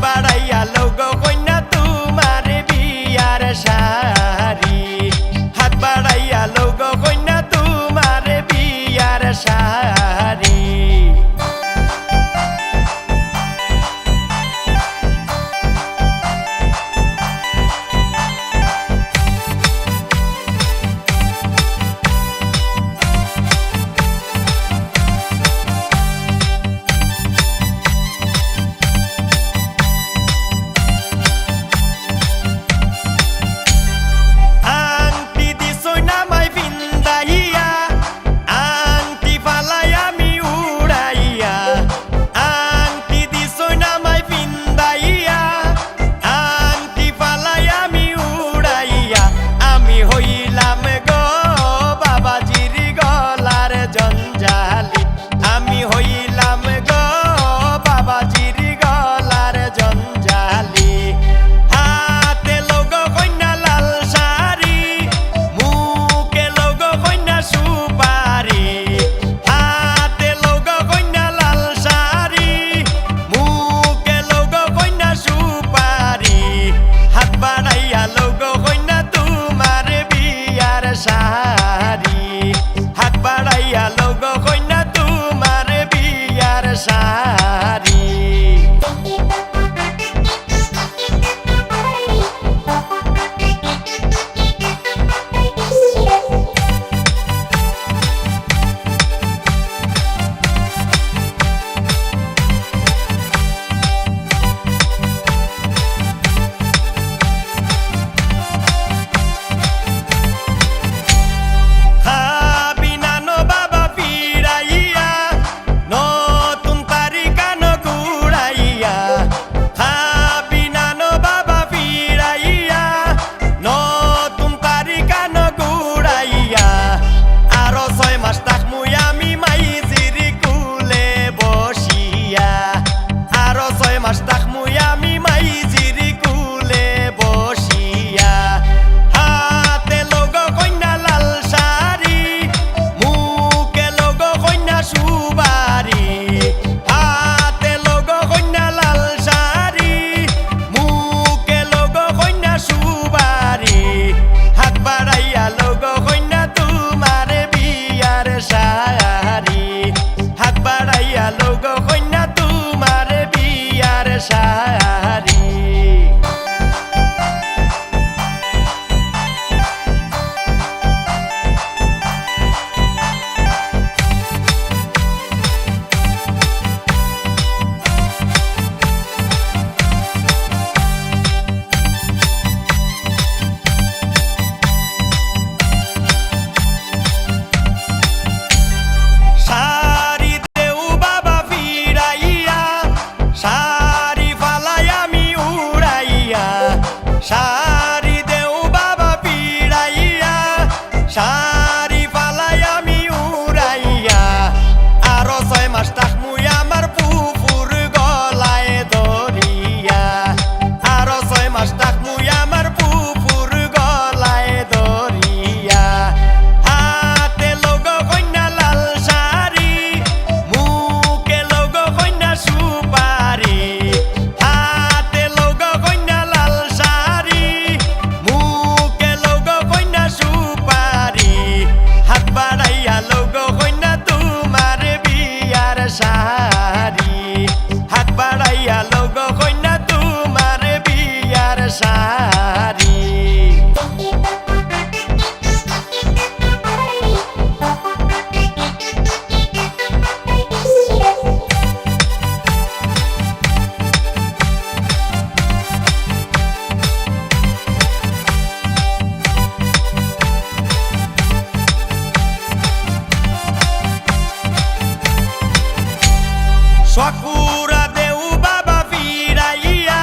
বাড়াইয়া লৌগো কন্যা তোমার বিয়ার শাড়ি, হাত বাড়াইয়া লৌগো কন্যা তোমার বিয়ার শাড়ি। শাড়ি, হাত বাড়াইয়া লৌগো কন্যা তোমার বিয়ার শাড়ি। শাড়ি দেও বাবা পিড়াইয়া, শাড়ি ফালাই আমি উড়াইয়া, আরো 6 মাস থাকমুই আমার পুপুর গলায় ধরিয়া, আরো 6 মাস থাকমুই আমার পুপুর গলায় ধরিয়া। হাতে লৌগো কন্যা লাল শাড়ি, মুখে লৌগো কন্যা সুপারি, হাতে লৌগো কন্যা লাল শাড়ি, মুখে লৌগো কন্যা সুপারি, হাত বাড়াইয়া লৌগো কন্যা তোমার বিয়ার শাড়ি, হাত বাড়াইয়া লৌগো কন্যা তোমার বিয়ার sari. Shakura deu baba firaia,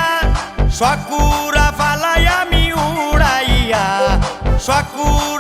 Shakura falai ami uraia, Shakura